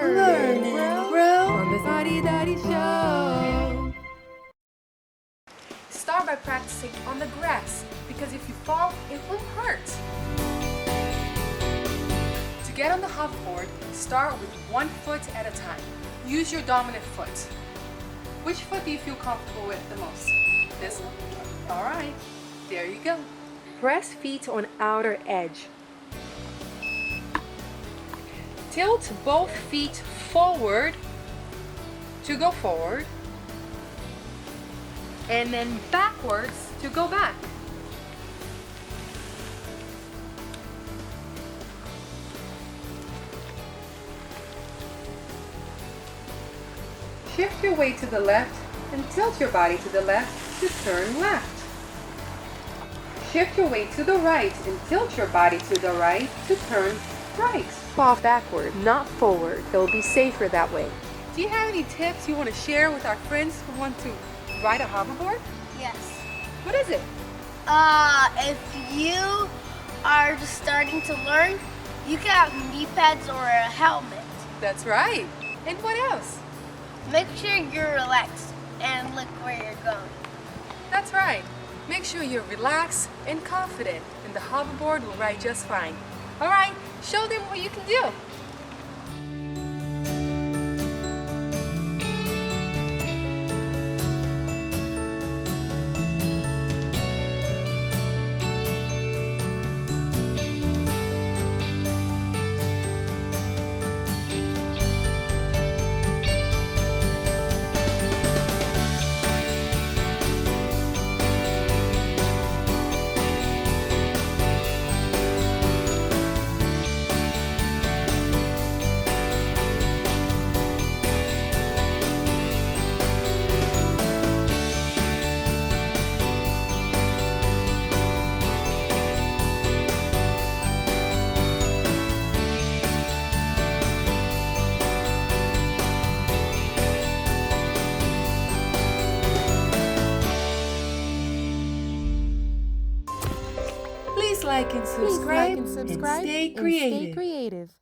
learn and grow on the Spotty Dotty Show. Start by practicing on the grass, because if you fall, it will hurt. To get on the hoverboard, start with one foot at a time. Use your dominant foot. Which foot do you feel comfortable with the most? This one? All right, there you go. Press feet on outer edge. Tilt both feet forward to go forward, and then backwards to go back. Shift your weight to the left and tilt your body to the left to turn left. Shift your weight to the right and tilt your body to the right to turn right. Fall backward, not forward. It will be safer that way. Do you have any tips you want to share with our friends who want to ride a hoverboard? Yes. What is it? If you are just starting to learn, you can have knee pads or a helmet. That's right. And what else? Make sure you're relaxed and look where you're going. That's right. Make sure you're relaxed and confident, and the hoverboard will ride just fine. All right, show them what you can do. Please like and subscribe, and stay creative.